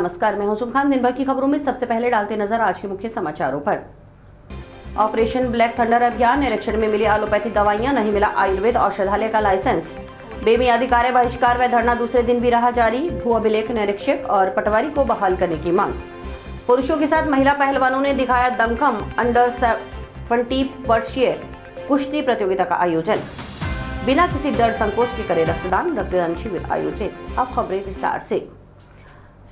नमस्कार, मैं हूं खान। दिन भर की खबरों में सबसे पहले डालते नजर आज के मुख्य समाचारों पर। ऑपरेशन ब्लैक थंडर अभियान, निरीक्षण में मिली एलोपैथिक दवाइयां, नहीं मिला आयुर्वेद औषधालय का लाइसेंस। बेमियादी कार्य बहिष्कार व धरना दूसरे दिन भी रहा जारी। भू अभिलेख निरीक्षक और पटवारी को बहाल करने की मांग। पुरुषों के साथ महिला पहलवानों ने दिखाया दमखम। अंडर 70 वर्षीय कुश्ती प्रतियोगिता का आयोजन। बिना किसी डर संकोच के करे रक्तदान शिविर आयोजित। अब खबरें विस्तार से।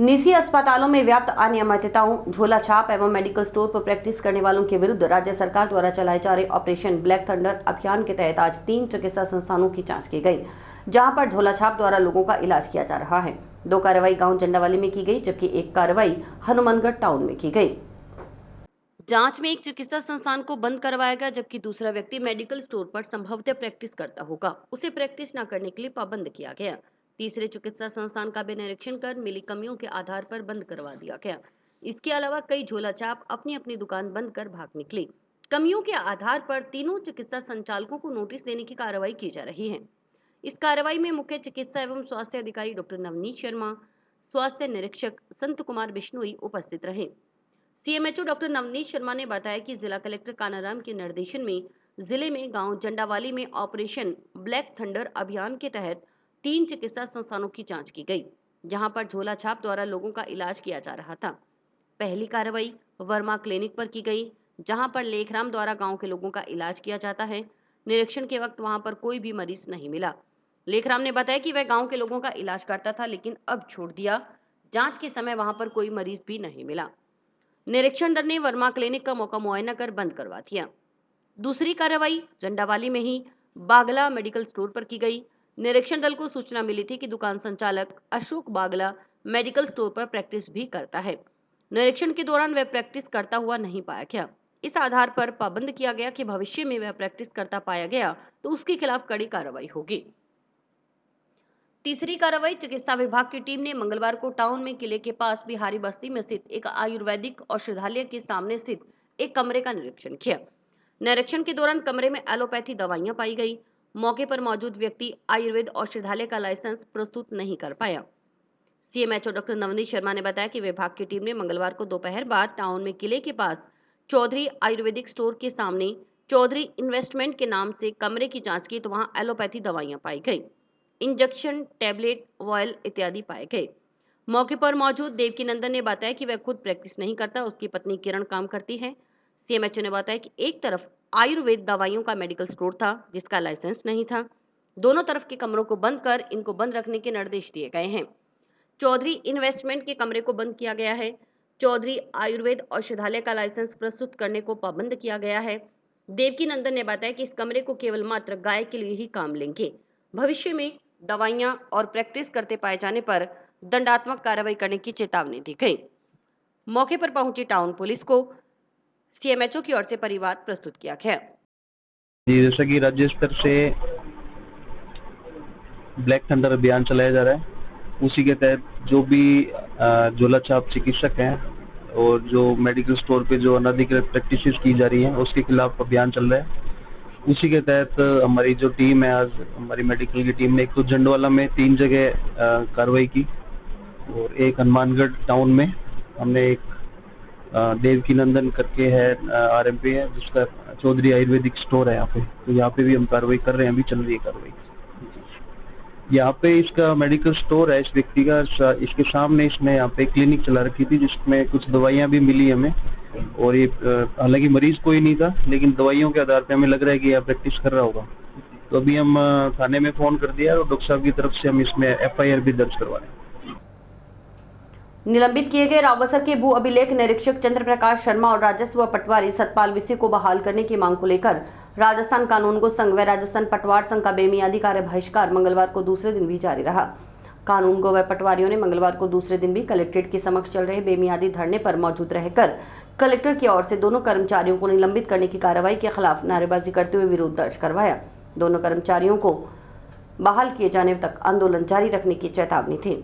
निजी अस्पतालों में व्याप्त अनियमितताओं, झोला छाप एवं मेडिकल स्टोर पर प्रैक्टिस करने वालों के विरुद्ध राज्य सरकार द्वारा चलाए जा रहे ऑपरेशन ब्लैक थंडर अभियान के तहत आज 3 चिकित्सा संस्थानों की जांच की गई, जहां पर झोला छाप द्वारा लोगों का इलाज किया जा रहा है। 2 कार्रवाई गांव जंडावाली में की गई, जबकि 1 कार्रवाई हनुमानगढ़ टाउन में की गई। जांच में एक चिकित्सा संस्थान को बंद करवाया गया, जबकि दूसरा व्यक्ति मेडिकल स्टोर पर संभवतः प्रैक्टिस करता होगा, उसे प्रैक्टिस न करने के लिए पाबंद किया गया। तीसरे चिकित्सा संस्थान का भी निरीक्षण कर मिली कमियों के आधार पर बंद करवा दिया गया। इसके अलावा कई झोला छाप अपनी अपनी दुकान बंद कर भाग निकली। कमियों के आधार पर तीनों चिकित्सा संचालकों को नोटिस देने की कार्रवाई की जा रही है। इस कार्रवाई में मुख्य चिकित्सा एवं स्वास्थ्य अधिकारी डॉक्टर नवनीत शर्मा, स्वास्थ्य निरीक्षक संत कुमार बिश्नोई उपस्थित रहे। सीएमएचओ डॉक्टर नवनीत शर्मा ने बताया कि जिला कलेक्टर कानाराम के निर्देशन में जिले में गांव जंडावाली में ऑपरेशन ब्लैक थंडर अभियान के तहत 3 चिकित्सा संस्थानों की जांच की गई, जहां पर झोला छाप द्वारा लोगों का इलाज किया जा रहा था। पहली कार्रवाई वर्मा क्लिनिक पर की गई, जहां पर लेखराम द्वारा गांव के लोगों का इलाज किया जाता है। निरीक्षण के वक्त वहां पर कोई भी मरीज नहीं मिला। लेखराम ने बताया कि वह गांव के लोगों का इलाज करता था, लेकिन अब छोड़ दिया। जांच के समय वहां पर कोई मरीज भी नहीं मिला। निरीक्षण दल ने वर्मा क्लिनिक का मौका मुआयना कर बंद करवा दिया। दूसरी कार्रवाई जंडावाली में ही बागला मेडिकल स्टोर पर की गई। निरीक्षण दल को सूचना मिली थी कि दुकान संचालक अशोक बागला मेडिकल स्टोर पर प्रैक्टिस भी करता है। निरीक्षण के दौरान वह प्रैक्टिस करता हुआ नहीं पाया गया। इस आधार पर पाबंद किया गया कि भविष्य में वह प्रैक्टिस करता पाया गया तो उसके खिलाफ कड़ी कार्रवाई होगी। तीसरी कार्रवाई चिकित्सा विभाग की टीम ने मंगलवार को टाउन में किले के पास बिहारी बस्ती में स्थित एक आयुर्वेदिक औषधालय के सामने स्थित एक कमरे का निरीक्षण किया। निरीक्षण के दौरान कमरे में एलोपैथी दवाइयां पाई गई। मौके पर मौजूद व्यक्ति आयुर्वेद औषधालय का लाइसेंस प्रस्तुत नहीं कर पाया। सीएमएचओ डॉक्टर नवनीत शर्मा ने बताया कि विभाग की टीम ने मंगलवार को दोपहर बाद टाउन में किले के पास चौधरी आयुर्वेदिक स्टोर के सामने चौधरी इन्वेस्टमेंट के नाम से कमरे की जांच की, तो वहां एलोपैथी दवाइयां पाई गई, इंजेक्शन, टैबलेट, ऑयल इत्यादि पाए गए। मौके पर मौजूद देवकी नंदन ने बताया कि वह खुद प्रैक्टिस नहीं करता, उसकी पत्नी किरण काम करती है। सीएमएचओ ने बताया कि एक तरफ आयुर्वेद दवाइयों का मेडिकल स्टोर था, जिसका लाइसेंस नहीं था। दोनों तरफ के कमरों को बंद कर इनको बंद रखने के निर्देश दिए गए हैं। चौधरी इन्वेस्टमेंट के कमरे को बंद किया गया है। चौधरी आयुर्वेद औषधालय का लाइसेंस प्रस्तुत करने को पाबंद किया गया है। देवकी नंदन ने बताया कि इस कमरे को केवल मात्र गाय के लिए ही काम लेंगे। भविष्य में दवाइयां और प्रैक्टिस करते पाए जाने पर दंडात्मक कार्रवाई करने की चेतावनी दी गई। मौके पर पहुंची टाउन पुलिस को सीएमएचओ की ओर से परिवाद प्रस्तुत किया गया। जी, जैसा कि राज्य स्तर से ब्लैक थंडर अभियान चलाया जा रहा है, उसी के तहत जो भी झोला छाप चिकित्सक हैं और जो मेडिकल स्टोर पे जो अनधिकृत प्रैक्टिसेस की जा रही हैं, उसके खिलाफ अभियान चल रहा है। उसी के तहत हमारी जो टीम है, आज हमारी मेडिकल की टीम ने एक तो झंडवाला में 3 जगह कार्रवाई की और एक हनुमानगढ़ टाउन में हमने एक देवकी नंदन करके है आरएमपी है, जिसका चौधरी आयुर्वेदिक स्टोर है यहाँ पे, तो यहाँ पे भी हम कार्रवाई कर रहे हैं, अभी चल रही है कार्रवाई। यहाँ पे इसका मेडिकल स्टोर है इस व्यक्ति का, इसके सामने इसने यहाँ पे क्लिनिक चला रखी थी, जिसमें कुछ दवाइयाँ भी मिली हमें, और ये हालांकि मरीज कोई नहीं था, लेकिन दवाइयों के आधार पे हमें लग रहा है कि यह प्रैक्टिस कर रहा होगा। तो अभी हम थाने में फोन कर दिया और डॉक्टर साहब की तरफ से हम इसमें एफआईआर भी दर्ज करवा रहे हैं। निलंबित किए गए रावसर के भू अभिलेख निरीक्षक चंद्र प्रकाश शर्मा और राजस्व पटवारी सतपाल विसी को बहाल करने की मांग को लेकर राजस्थान कानूनगो संघ व राजस्थान पटवार संघ का बेमियादी कार्य बहिष्कार मंगलवार को दूसरे दिन भी जारी रहा। कानूनगो व पटवारियों ने मंगलवार को दूसरे दिन भी कलेक्ट्रेट के समक्ष चल रहे बेमियादी धरने पर मौजूद रहकर कलेक्टर की ओर से दोनों कर्मचारियों को निलंबित करने की कार्रवाई के खिलाफ नारेबाजी करते हुए विरोध दर्ज करवाया। दोनों कर्मचारियों को बहाल किए जाने तक आंदोलन जारी रखने की चेतावनी थी।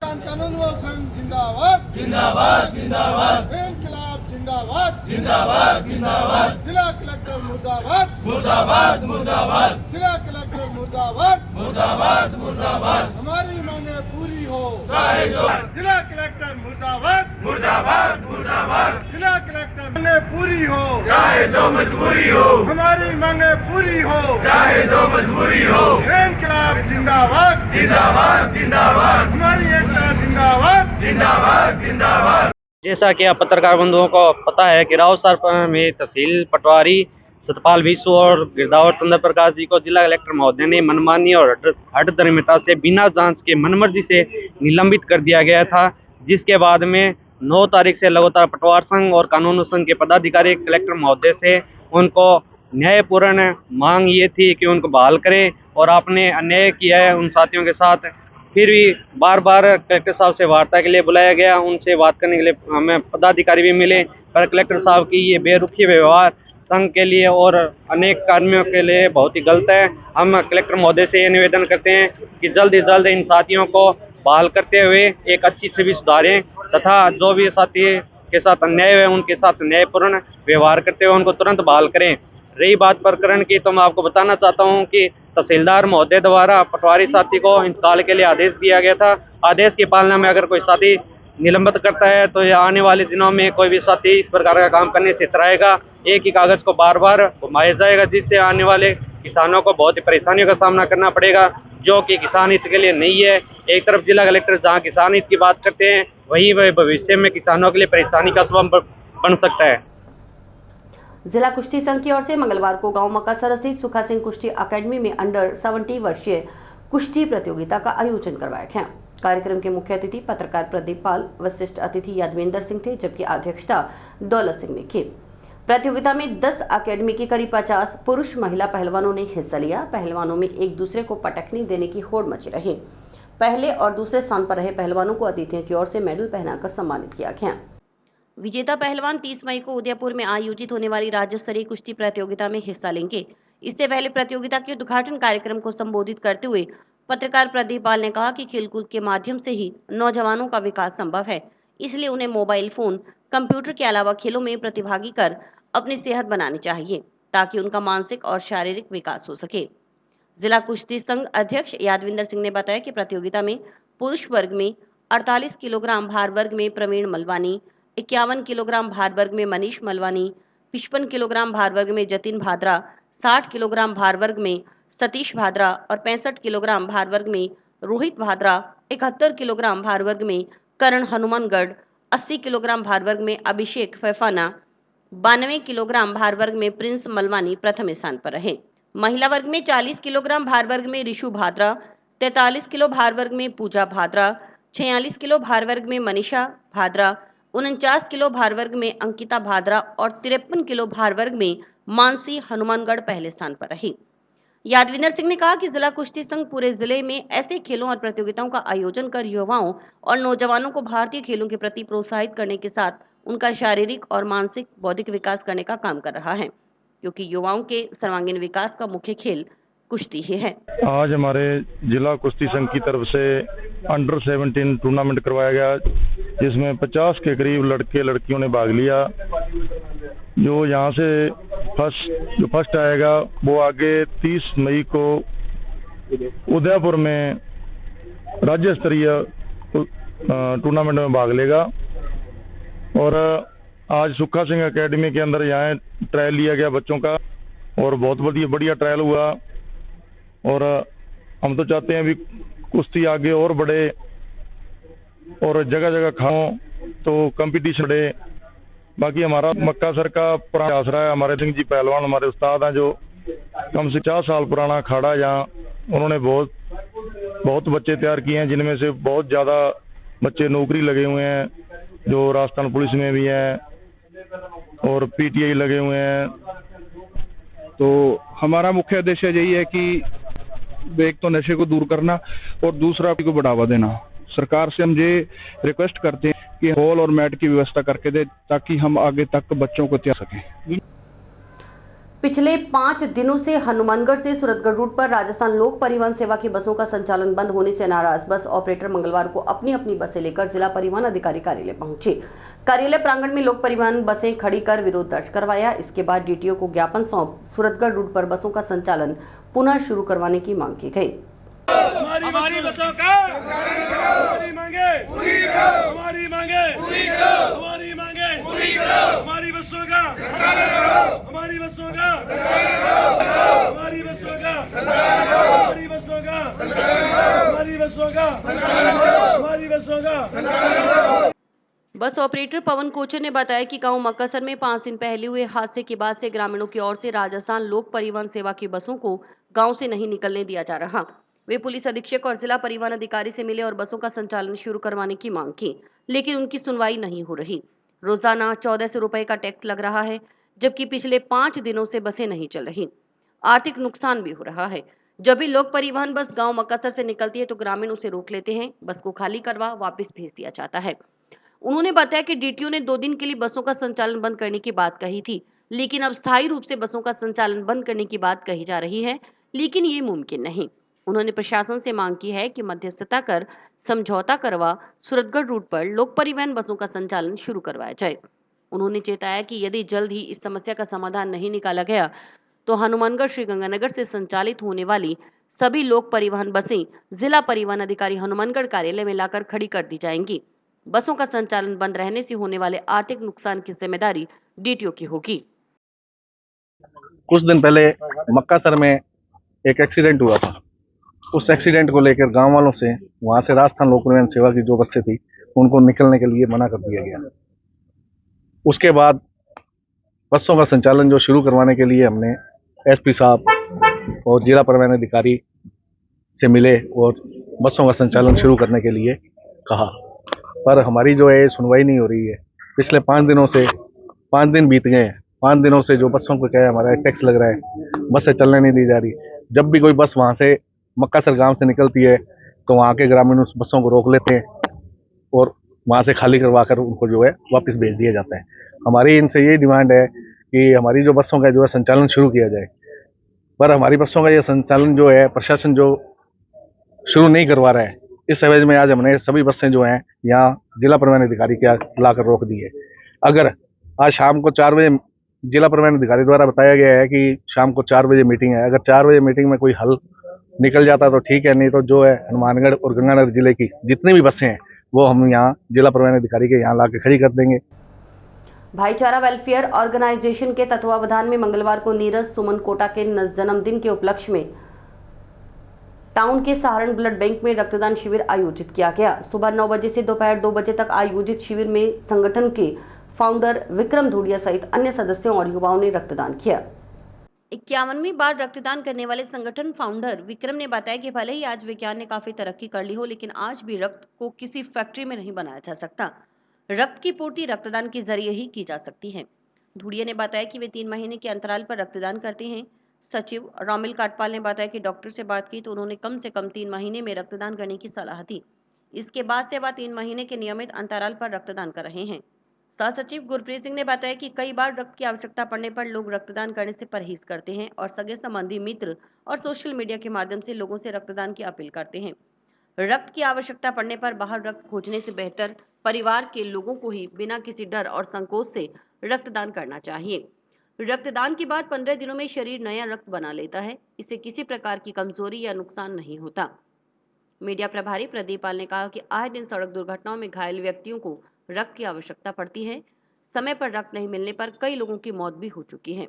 कानूनगो संघ जिंदाबाद जिंदाबाद जिंदाबाद, इनकलाब जिंदाबाद जिंदाबाद जिंदाबाद, जिला कलेक्टर मुर्दाबाद मुर्दाबाद मुर्दाबाद, जिला कलेक्टर मुर्दाबाद मुर्दाबाद मुर्दाबाद। हमारी मांगे पूरी हो, जिला कलेक्टर मुर्दाबाद मुर्दाबाद मुर्दाबाद, जिला कलेक्टर मांगे पूरी हो, चाहे जो मजबूरी हो, हमारी मांगे पूरी हो, चाहे जो मजबूरी हो, इनकलाब जिंदाबाद जिंदाबाद जिंदाबाद, हमारी एकता जिंदाबाद जिंदाबाद जिंदाबाद। जैसा कि आप पत्रकार बंधुओं को पता है कि रावसार में तहसील पटवारी सतपाल विश्व और गिरदावर चंद्र प्रकाश जी को जिला कलेक्टर महोदय ने मनमानी और हठधर्मिता से बिना जांच के मनमर्जी से निलंबित कर दिया गया था, जिसके बाद में 9 तारीख से लगातार पटवार संघ और कानून संघ के पदाधिकारी कलेक्टर महोदय से उनको न्यायपूर्ण मांग ये थी कि उनको बहाल करें, और आपने अन्याय किया है उन साथियों के साथ। फिर भी बार बार कलेक्टर साहब से वार्ता के लिए बुलाया गया, उनसे बात करने के लिए हमें पदाधिकारी भी मिले, पर कलेक्टर साहब की ये बेरुखी व्यवहार संघ के लिए और अनेक कर्मियों के लिए बहुत ही गलत है। हम कलेक्टर महोदय से ये निवेदन करते हैं कि जल्द से जल्द इन साथियों को बहाल करते हुए एक अच्छी छवि सुधारें, तथा जो भी साथी के साथ अन्याय है उनके साथ न्यायपूर्ण व्यवहार करते हुए उनको तुरंत बहाल करें। रही बात प्रकरण की, तो मैं आपको बताना चाहता हूं कि तहसीलदार महोदय द्वारा पटवारी साथी को इंतकाल के लिए आदेश दिया गया था। आदेश की पालना में अगर कोई साथी निलंबित करता है तो ये आने वाले दिनों में कोई भी साथी इस प्रकार का काम करने से इतराएगा। एक ही कागज को बार बार घुमाया जाएगा, जिससे आने वाले किसानों को बहुत ही परेशानियों का सामना करना पड़ेगा, जो कि किसान हित के लिए नहीं है। एक तरफ जिला कलेक्टर जहां किसान हित की बात करते हैं, वहीं वह भविष्य में किसानों के लिए परेशानी का सबब बन सकता है। जिला कुश्ती संघ की ओर से मंगलवार को गांव मकासर स्थित सुखा सिंह कुश्ती अकेडमी में अंडर 70 वर्षीय कुश्ती प्रतियोगिता का आयोजन करवाया गया। कार्यक्रम के मुख्य अतिथि पत्रकार प्रदीप पाल, वरिष्ठ अतिथि यादवेंद्र सिंह थे, जबकि अध्यक्षता दौलत सिंह ने की। प्रतियोगिता में 10 अकेडमी के करीब 50 पुरुष महिला पहलवानों ने हिस्सा लिया। पहलवानों में एक दूसरे को पटखनी देने की होड़ मची रही। पहले और दूसरे स्थान पर रहे पहलवानों को अतिथियों की ओर से मेडल पहनाकर सम्मानित किया गया। विजेता पहलवान 30 मई को उदयपुर में आयोजित होने वाली राज्य स्तरीय कुश्ती प्रतियोगिता में हिस्सा लेंगे। इससे पहले प्रतियोगिता के उद्घाटन कार्यक्रम को संबोधित करते हुए पत्रकार प्रदीप पाल ने कहा कि खेलकूद के माध्यम से ही नौजवानों का विकास संभव है, इसलिए उन्हें मोबाइल फोन, कंप्यूटर के अलावा खेलों में प्रतिभागी कर अपनी सेहत बनानी चाहिए, ताकि उनका मानसिक और शारीरिक विकास हो सके। जिला कुश्ती संघ अध्यक्ष यादविंदर सिंह ने बताया कि प्रतियोगिता में पुरुष वर्ग में 48 किलोग्राम भार वर्ग में प्रवीण मलवानी, 51 किलोग्राम भार वर्ग में मनीष मलवानी, 55 किलोग्राम भार वर्ग में जतिन भाद्रा, 60 किलोग्राम भार वर्ग में सतीश भाद्रा और 65 किलोग्राम भार वर्ग में रोहित भाद्रा, 71 किलोग्राम भार वर्ग में करण हनुमानगढ़, 80 किलोग्राम भार वर्ग में अभिषेक फैफाना, 92 किलोग्राम भार वर्ग में प्रिंस मलवानी प्रथम स्थान पर रहे। महिला वर्ग में 40 किलोग्राम भार वर्ग में ऋषु भाद्रा, 43 किलो भार वर्ग में पूजा भाद्रा, 46 किलो भार वर्ग में मनीषा भाद्रा, 49 किलो भार वर्ग में अंकिता भाद्रा और 53 किलो भार वर्ग में मानसी हनुमानगढ़ पहले स्थान पर रही। यादविंदर सिंह ने कहा कि जिला कुश्ती संघ पूरे जिले में ऐसे खेलों और प्रतियोगिताओं का आयोजन कर युवाओं और नौजवानों को भारतीय खेलों के प्रति प्रोत्साहित करने के साथ उनका शारीरिक और मानसिक बौद्धिक विकास करने का काम कर रहा है, क्योंकि युवाओं के सर्वांगीण विकास का मुख्य खेल कुश्ती ही है। आज हमारे जिला कुश्ती संघ की तरफ से अंडर 17 टूर्नामेंट करवाया गया, जिसमें 50 के करीब लड़के लड़कियों ने भाग लिया। जो यहाँ से फर्स्ट आएगा वो आगे 30 मई को उदयपुर में राज्य स्तरीय टूर्नामेंट में भाग लेगा। और आज सुखा सिंह एकेडमी के अंदर यहाँ ट्रायल लिया गया बच्चों का, और बहुत बढ़िया ट्रायल हुआ। और हम तो चाहते हैं भी कुश्ती आगे और बढ़े और जगह जगह खाओ तो कंपटीशन बढ़े। बाकी हमारा मक्का सर का पुराना आसरा है, हमारे सिंह जी पहलवान हमारे उस्ताद हैं, जो कम से 50 साल पुराना अखाड़ा है यहाँ। उन्होंने बहुत बच्चे तैयार किए हैं, जिनमें से बहुत ज़्यादा बच्चे नौकरी लगे हुए हैं, जो राजस्थान पुलिस में भी हैं और पीटीआई लगे हुए हैं। तो हमारा मुख्य उद्देश्य यही है कि एक तो नशे को दूर करना और दूसरा को बढ़ावा देना। सरकार से हम ये रिक्वेस्ट करते हैं कि हॉल और मैट की व्यवस्था करके दे, ताकि हम आगे तक बच्चों को तैयार सकें। पिछले 5 दिनों से हनुमानगढ़ से सूरतगढ़ रूट पर राजस्थान लोक परिवहन सेवा की बसों का संचालन बंद होने से नाराज बस ऑपरेटर मंगलवार को अपनी अपनी बसें लेकर जिला परिवहन अधिकारी कार्यालय पहुंचे। कार्यालय प्रांगण में लोक परिवहन बसें खड़ी कर विरोध दर्ज करवाया। इसके बाद डीटीओ को ज्ञापन सौंप सूरतगढ़ रूट पर बसों का संचालन पुनः शुरू करवाने की मांग की गई। हमारी बसों का हमारी मांगे पूरी करो, हमारी मांगे पूरी करो, हमारी मांगे पूरी करो, हमारी बसों का हमारी बसों का हमारी बसों का हमारी बसों का हमारी बसों का हमारी बसों का। बस ऑपरेटर पवन कोचर ने बताया कि गांव मक्कासर में 5 दिन पहले हुए हादसे के बाद से ग्रामीणों की ओर से राजस्थान लोक परिवहन सेवा की बसों को गांव से नहीं निकलने दिया जा रहा। वे पुलिस अधीक्षक और जिला परिवहन अधिकारी से मिले और बसों का संचालन शुरू करवाने की मांग की, लेकिन उनकी सुनवाई नहीं हो रही। रोजाना 1400 रुपए का टैक्स लग रहा है, जबकि पिछले 5 दिनों से बसें नहीं चल रही। आर्थिक नुकसान भी हो रहा है। जब भी लोक परिवहन बस गांव मक्कासर से निकलती है तो ग्रामीण उसे रोक लेते हैं, बस को खाली करवा वापस भेज दिया जाता है। उन्होंने बताया कि डीटीओ ने 2 दिन के लिए बसों का संचालन बंद करने की बात कही थी, लेकिन अब स्थायी रूप से बसों का संचालन बंद करने की बात कही जा रही है, लेकिन ये मुमकिन नहीं। उन्होंने प्रशासन से मांग की है कि मध्यस्थता कर समझौता करवा सूरतगढ़ रूट पर लोक परिवहन बसों का संचालन शुरू करवाया जाए। उन्होंने चेताया कि यदि जल्द ही इस समस्या का समाधान नहीं निकाला गया तो हनुमानगढ़ श्रीगंगानगर से संचालित होने वाली सभी लोक परिवहन बसें जिला परिवहन अधिकारी हनुमानगढ़ कार्यालय में लाकर खड़ी कर दी जाएंगी। बसों का संचालन बंद रहने से होने वाले आर्थिक नुकसान की जिम्मेदारी डीटीओ की होगी। कुछ दिन पहले मक्कासर में एक एक्सीडेंट हुआ था। उस एक्सीडेंट को लेकर गांव वालों से वहां से राजस्थान लोक परिवहन सेवा की जो बसें थी उनको निकलने के लिए मना कर दिया गया। उसके बाद बसों का संचालन जो शुरू करवाने के लिए हमने एसपी साहब और जिला परिवहन अधिकारी से मिले और बसों का संचालन शुरू करने के लिए कहा, पर हमारी जो है सुनवाई नहीं हो रही है। पिछले 5 दिनों से 5 दिन बीत गए हैं। 5 दिनों से जो बसों को क्या है हमारा टैक्स लग रहा है, बसें चलने नहीं दी जा रही। जब भी कोई बस वहाँ से मक्कासर गांव से निकलती है तो वहाँ के ग्रामीण उस बसों को रोक लेते हैं और वहाँ से खाली करवा कर उनको जो है वापस भेज दिया जाता है। हमारी इनसे ये डिमांड है कि हमारी जो बसों का जो है संचालन शुरू किया जाए, पर हमारी बसों का ये संचालन जो है प्रशासन जो शुरू नहीं करवा रहा है। इस एवज में आज हमने सभी बसें जो हैं यहाँ जिला परिवहन अधिकारी के लाकर रोक दी है। अगर आज शाम को 4 बजे जिला परिवहन अधिकारी द्वारा बताया गया है कि शाम को 4 बजे मीटिंग है, अगर 4 बजे मीटिंग में कोई हल निकल जाता तो ठीक है, नहीं तो जो है हनुमानगढ़ और गंगानगर जिले की जितनी भी बसें हैं वो हम यहाँ जिला परिवहन अधिकारी के यहाँ लाके खड़ी कर देंगे। भाईचारा वेलफेयर ऑर्गेनाइजेशन के तत्वावधान में मंगलवार को नीरज सुमन कोटा के जन्मदिन के उपलक्ष्य में टाउन के सहारण ब्लड बैंक में रक्तदान शिविर आयोजित किया गया। सुबह 9 बजे से दोपहर 2 बजे तक आयोजित शिविर में संगठन के फाउंडर विक्रम धूड़िया सहित अन्य सदस्यों और युवाओं ने रक्तदान किया। 51वीं बार रक्तदान करने वाले संगठन फाउंडर विक्रम ने बताया कि भले ही आज विज्ञान ने काफी तरक्की कर ली हो, लेकिन आज भी रक्त को किसी फैक्ट्री में नहीं बनाया जा सकता। रक्त की पूर्ति रक्तदान के जरिए ही की जा सकती है। धूड़िया ने बताया कि वे 3 महीने के अंतराल पर रक्तदान करते हैं। सचिव रामिल काटपाल ने बताया कि डॉक्टर से बात की तो उन्होंने कम से कम 3 महीने में रक्तदान करने की सलाह दी। इसके बाद से वह 3 महीने के नियमित अंतराल पर रक्तदान कर रहे हैं। सह सचिव गुरप्रीत सिंह ने बताया कि कई बार रक्त की आवश्यकता पड़ने पर लोग रक्तदान करने से परहेज करते हैं और सगे संबंधी मित्र और सोशल मीडिया के माध्यम से लोगों से रक्तदान की अपील करते हैं। रक्त की आवश्यकता पड़ने पर बाहर रक्त खोजने से बेहतर परिवार के लोगों को ही बिना किसी डर और संकोच से रक्तदान करना चाहिए। रक्तदान के बाद 15 दिनों में शरीर नया रक्त बना लेता है। इससे किसी प्रकार की कमजोरी या नुकसान नहीं होता। मीडिया प्रभारी प्रदीप पाल ने कहा कि आए दिन सड़क दुर्घटनाओं में घायल व्यक्तियों को रक्त की आवश्यकता पड़ती है। समय पर रक्त नहीं मिलने पर कई लोगों की मौत भी हो चुकी है।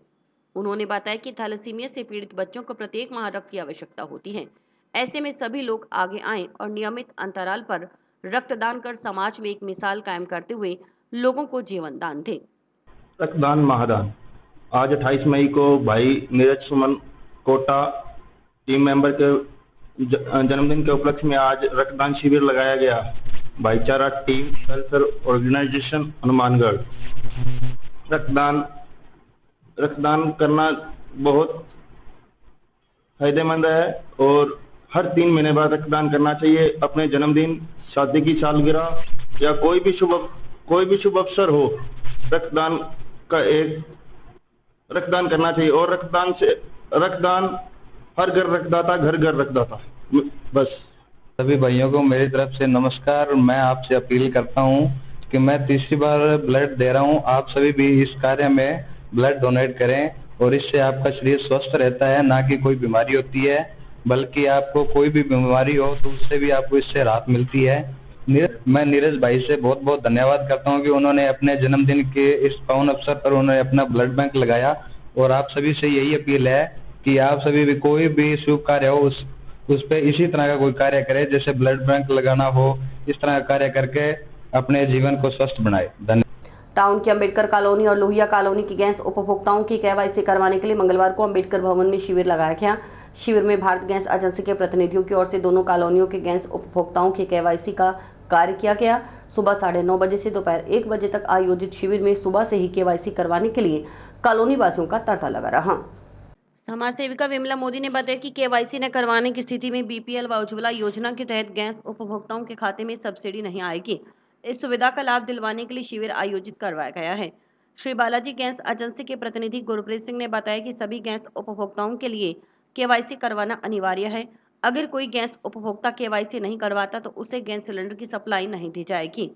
उन्होंने बताया कि थैलेसीमिया से पीड़ित बच्चों को प्रत्येक माह रक्त की आवश्यकता होती है। ऐसे में सभी लोग आगे आएं और नियमित अंतराल पर रक्तदान कर समाज में एक मिसाल कायम करते हुए लोगों को जीवन दान दें। रक्तदान महादान आज 28 मई को भाई नीरज सुमन कोटा टीम मेंबर के जन्मदिन के उपलक्ष्य में आज रक्तदान शिविर लगाया गया। भाईचारा टीम वेलफेयर ऑर्गेनाइजेशन हनुमानगढ़। रक्तदान करना बहुत फायदेमंद है और हर 3 महीने बाद रक्तदान करना चाहिए। अपने जन्मदिन, शादी की सालगिरह या कोई भी शुभ अवसर हो, रक्तदान करना चाहिए। और रक्तदान हर घर रक्तदाता, घर घर रक्तदाता। बस सभी भाइयों को मेरी तरफ से नमस्कार। मैं आपसे अपील करता हूं कि मैं तीसरी बार ब्लड दे रहा हूं। आप सभी भी इस कार्य में ब्लड डोनेट करें और इससे आपका शरीर स्वस्थ रहता है, ना कि कोई बीमारी होती है। बल्कि आपको कोई भी बीमारी हो तो उससे भी आपको इससे राहत मिलती है। मैं नीरज भाई से बहुत बहुत धन्यवाद करता हूं कि उन्होंने अपने जन्मदिन के इस पावन अवसर पर उन्होंने अपना ब्लड बैंक लगाया। और आप सभी से यही अपील है कि आप सभी भी कोई भी शुभ कार्य हो उस पे इसी तरह का कोई कार्य करें, जैसे ब्लड बैंक लगाना हो, इस तरह का कार्य करके अपने जीवन को स्वस्थ बनाए। धन्यवाद। टाउन की अंबेडकर कॉलोनी और लोहिया कॉलोनी की गैस उपभोक्ताओं की केवाईसी करवाने के लिए मंगलवार को अंबेडकर भवन में शिविर लगाया गया। शिविर में भारत गैस एजेंसी के प्रतिनिधियों की ओर से दोनों कॉलोनियों के गैस उपभोक्ताओं की केवाईसी का कार्य किया गया। सुबह 9:30 बजे से दोपहर 1 बजे तक आयोजित शिविर में सुबह से ही केवाईसी करवाने के लिए कॉलोनी वासियों का तांता लगा रहा। समाज सेविका विमला मोदी ने बताया कि केवाईसी न करवाने की स्थिति में बीपीएल व उज्ज्वला योजना के तहत गैस उपभोक्ताओं के खाते में सब्सिडी नहीं आएगी। इस सुविधा का लाभ दिलवाने के लिए शिविर आयोजित करवाया गया है। श्री बालाजी गैस एजेंसी के प्रतिनिधि गुरप्रीत सिंह ने बताया कि सभी गैस उपभोक्ताओं के लिए केवाईसी करवाना अनिवार्य है। अगर कोई गैस उपभोक्ता केवाईसी नहीं करवाता तो उसे गैस सिलेंडर की सप्लाई नहीं दी जाएगी।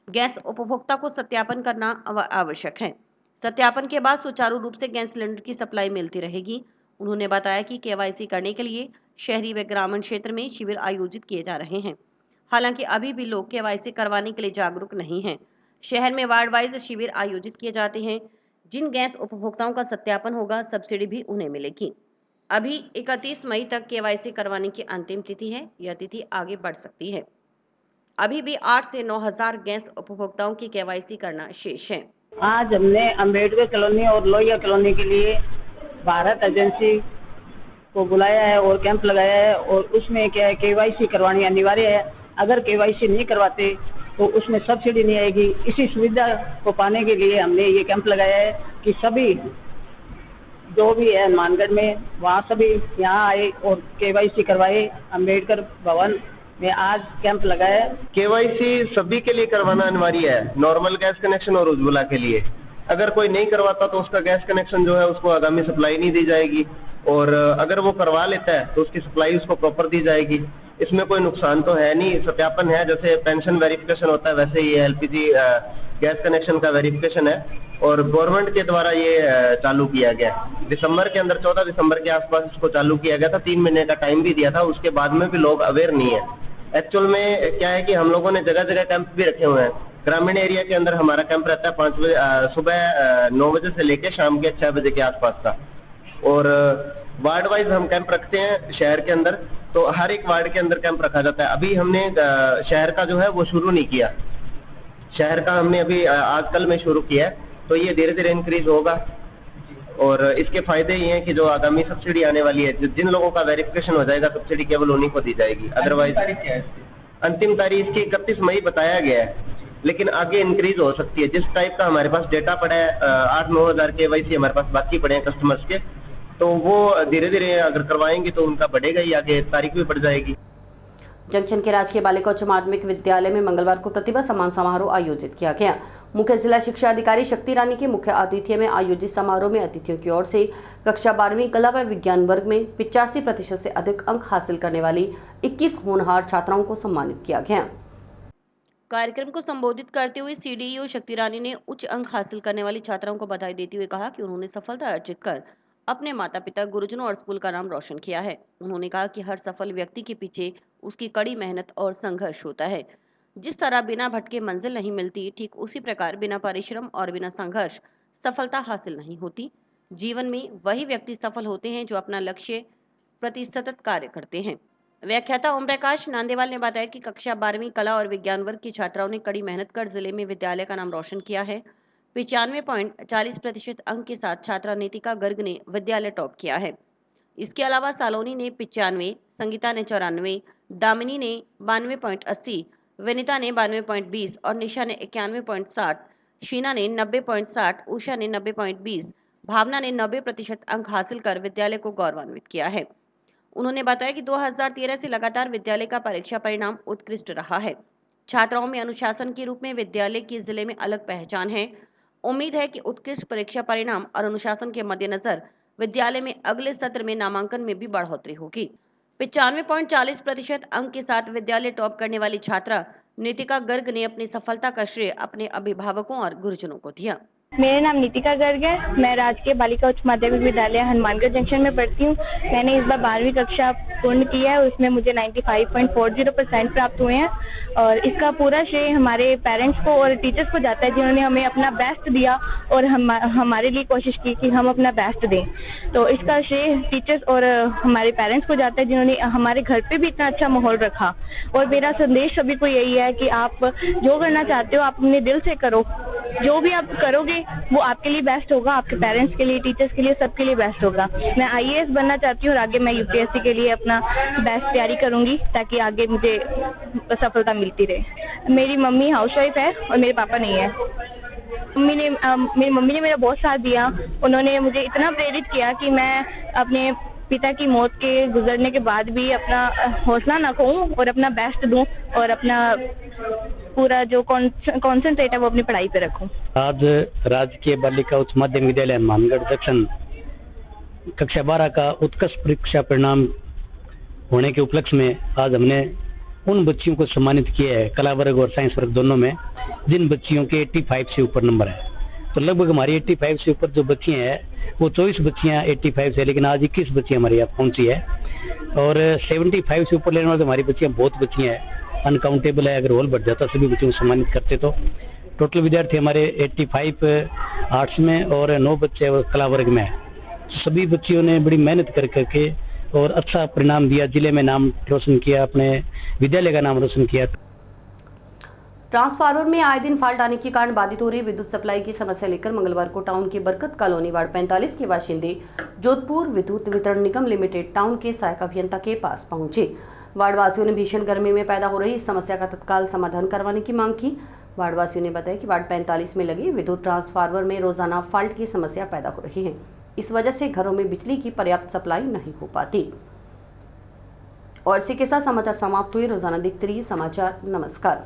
गैस उपभोक्ता को सत्यापन करना आवश्यक है। सत्यापन के बाद सुचारू रूप से गैस सिलेंडर की सप्लाई मिलती रहेगी। उन्होंने बताया कि केवाईसी करने के लिए शहरी व ग्रामीण क्षेत्र में शिविर आयोजित किए जा रहे हैं। हालांकि अभी भी लोग केवाईसी करवाने के लिए जागरूक नहीं हैं। शहर में वार्ड वाइज शिविर आयोजित किए जाते हैं। जिन गैस उपभोक्ताओं का सत्यापन होगा सब्सिडी भी उन्हें मिलेगी। अभी 31 मई तक केवाईसी करवाने की अंतिम तिथि है। यह तिथि आगे बढ़ सकती है। अभी भी 8 से 9,000 गैस उपभोक्ताओं की केवाईसी करना शेष है। आज हमने अंबेडकर कॉलोनी और लोहिया कॉलोनी के लिए भारत एजेंसी को बुलाया है और कैंप लगाया है। और उसमें क्या है, केवाईसी करवानी अनिवार्य है। अगर केवाईसी नहीं करवाते तो उसमें सब्सिडी नहीं आएगी। इसी सुविधा को पाने के लिए हमने ये कैंप लगाया है कि सभी जो भी है हनुमानगढ़ में वहाँ सभी यहाँ आए और केवाईसी करवाए। अंबेडकर भवन में आज कैंप लगाया है। केवाईसी सभी के लिए करवाना अनिवार्य है, नॉर्मल गैस कनेक्शन और उज्ज्वला के लिए। अगर कोई नहीं करवाता तो उसका गैस कनेक्शन जो है उसको आगामी सप्लाई नहीं दी जाएगी, और अगर वो करवा लेता है तो उसकी सप्लाई उसको प्रॉपर दी जाएगी। इसमें कोई नुकसान तो है नहीं। सत्यापन है, जैसे पेंशन वेरिफिकेशन होता है वैसे ही एलपीजी गैस कनेक्शन का वेरिफिकेशन है, और गवर्नमेंट के द्वारा ये चालू किया गया है। दिसंबर के अंदर 14 दिसंबर के आसपास इसको चालू किया गया था। 3 महीने का टाइम भी दिया था, उसके बाद में भी लोग अवेयर नहीं है। एक्चुअल में क्या है कि हम लोगों ने जगह जगह कैंप भी रखे हुए हैं। ग्रामीण एरिया के अंदर हमारा कैंप रहता है 5 बजे सुबह 9 बजे से लेकर शाम के 6 बजे के आसपास का, और वार्ड वाइज हम कैंप रखते हैं शहर के अंदर। तो हर एक वार्ड के अंदर कैंप रखा जाता है। अभी हमने शहर का जो है वो शुरू नहीं किया, शहर का हमने अभी आज कल में शुरू किया है। तो ये धीरे धीरे इंक्रीज होगा, और इसके फायदे ये हैं कि जो आगामी सब्सिडी आने वाली है, जिन लोगों का वेरिफिकेशन हो जाएगा सब्सिडी केवल उन्हीं को दी जाएगी। अदरवाइज अंतिम तारीख इसकी 31 मई बताया गया है, लेकिन आगे इंक्रीज हो सकती है। जिस टाइप का हमारे पास डेटा पड़ा है 8-9 हज़ार केवाईसी हमारे पास बाकी पड़े हैं कस्टमर्स के, तो वो धीरे धीरे अगर करवाएंगे तो उनका बढ़ेगा ही, आगे तारीख भी बढ़ जाएगी। जंक्शन के राजकीय बालिका उच्च माध्यमिक विद्यालय में मंगलवार को प्रतिभा सम्मान समारोह आयोजित किया गया। मुख्य जिला शिक्षा अधिकारी शक्ति रानी के मुख्य आतिथ्य में आयोजित समारोह में अतिथियों की ओर से कक्षा 12वीं कला व विज्ञान वर्ग में 85% से अधिक अंक हासिल करने वाली 21 होनहार छात्राओं को सम्मानित किया गया। कार्यक्रम को संबोधित करते हुए सीडीईओ शक्ति रानी ने उच्च अंक हासिल करने वाली छात्राओं को बधाई देते हुए कहा कि उन्होंने सफलता अर्जित कर अपने माता पिता, गुरुजनों और स्कूल का नाम रोशन किया है। उन्होंने कहा कि हर सफल व्यक्ति के पीछे उसकी कड़ी मेहनत और संघर्ष होता है। जिस तरह बिना भटके मंजिल नहीं मिलती, ठीक उसी प्रकार बिना परिश्रम और बिना संघर्ष सफलता हासिल नहीं होती। जीवन में वही व्यक्ति सफल होते हैं जो अपना लक्ष्य प्रति सतत कार्य करते हैं। व्याख्याता ओम प्रकाश नांदेवाल ने बताया कि कक्षा 12वीं कला और विज्ञान वर्ग की छात्राओं ने कड़ी मेहनत कर जिले में विद्यालय का नाम रोशन किया है। 95.40% अंक के साथ छात्रा नीतिका गर्ग ने विद्यालय टॉप किया है। इसके अलावा सालोनी ने 95, संगीता ने 94, दामिनी ने 92.80, विनीता ने 92.20 और निशा ने 91.60, शीना ने 90.60, उषा ने 90.20, भावना ने 90% अंक हासिल कर विद्यालय को गौरवान्वित किया है। उन्होंने बताया कि 2013 से लगातार विद्यालय का परीक्षा परिणाम उत्कृष्ट रहा है। छात्राओं में अनुशासन के रूप में विद्यालय की जिले में अलग पहचान है। उम्मीद है कि उत्कृष्ट परीक्षा परिणाम और अनुशासन के मद्देनजर विद्यालय में अगले सत्र में नामांकन में भी बढ़ोतरी होगी। 95.40% अंक के साथ विद्यालय टॉप करने वाली छात्रा नीतिका गर्ग ने अपनी सफलता का श्रेय अपने अभिभावकों और गुरुजनों को दिया। मेरा नाम नीतिका गर्ग है। मैं राजकीय बालिका उच्च माध्यमिक विद्यालय हनुमानगढ़ जंक्शन में पढ़ती हूँ। मैंने इस बार 12वीं कक्षा पूर्ण की है। उसमें मुझे 95.40% प्राप्त हुए हैं और इसका पूरा श्रेय हमारे पेरेंट्स को और टीचर्स को जाता है, जिन्होंने हमें अपना बेस्ट दिया और हमारे लिए कोशिश की कि हम अपना बेस्ट दें। तो इसका श्रेय टीचर्स और हमारे पेरेंट्स को जाता है, जिन्होंने हमारे घर पे भी इतना अच्छा माहौल रखा। और मेरा संदेश सभी को यही है कि आप जो करना चाहते हो आप अपने दिल से करो। जो भी आप करोगे वो आपके लिए बेस्ट होगा, आपके पेरेंट्स के लिए, टीचर्स के लिए, सबके लिए बेस्ट होगा। मैं IAS बनना चाहती हूँ और आगे मैं UPSC के लिए अपना बेस्ट तैयारी करूँगी ताकि आगे मुझे सफलता मिलती रहे। मेरी मम्मी हाउसवाइफ है और मेरे पापा नहीं है। मेरी मम्मी ने मेरा बहुत साथ दिया। उन्होंने मुझे इतना प्रेरित किया कि मैं अपने पिता की मौत के गुजरने के बाद भी अपना हौसला न खोऊं और अपना बेस्ट दूं और अपना पूरा जो कॉन्सेंट्रेट है वो अपनी पढ़ाई पे रखूं। आज राजकीय बालिका उच्च माध्यमिक विद्यालय हनुमानगढ़ जंक्शन कक्षा 12 का उत्कृष्ट परीक्षा परिणाम होने के उपलक्ष्य में आज हमने उन बच्चियों को सम्मानित किया है, कला वर्ग और साइंस वर्ग दोनों में, जिन बच्चियों के 85 से ऊपर नंबर है। तो लगभग हमारी 85 से ऊपर जो बच्चियां हैं वो 24 बच्चियां 85 से, लेकिन आज 21 बच्चियां हमारे यहाँ पहुंची है। और 75 से ऊपर लेने वाले हमारी बच्चियां बहुत बच्चियां हैं, अनकाउंटेबल है। अगर रोल बढ़ जाता सभी बच्चों को सम्मानित करते तो टोटल विद्यार्थी हमारे 85 आर्ट्स में और 9 बच्चे कला वर्ग में है। तो सभी बच्चियों ने बड़ी मेहनत करके और अच्छा परिणाम दिया, जिले में नाम रोशन किया, अपने विद्यालय का नाम रोशन किया। ट्रांसफार्मर में आए दिन फॉल्ट आने के कारण बाधित हो रही विद्युत सप्लाई की समस्या लेकर मंगलवार को टाउन की बरकत कॉलोनी वार्ड 45 के बाशिंदे जोधपुर विद्युत वितरण निगम लिमिटेड टाउन के सहायक अभियंता के पास पहुंचे। वार्ड वासियों ने भीषण गर्मी में पैदा हो रही इस समस्या का तत्काल समाधान करवाने की मांग की। वार्ड वासियों ने बताया कि वार्ड 45 में लगे विद्युत ट्रांसफार्मर में रोजाना फॉल्ट की समस्या पैदा हो रही है। इस वजह से घरों में बिजली की पर्याप्त सप्लाई नहीं हो पाती। और इसी के साथ समाचार समाप्त हुए। रोजाना देखते रहिए समाचार। नमस्कार।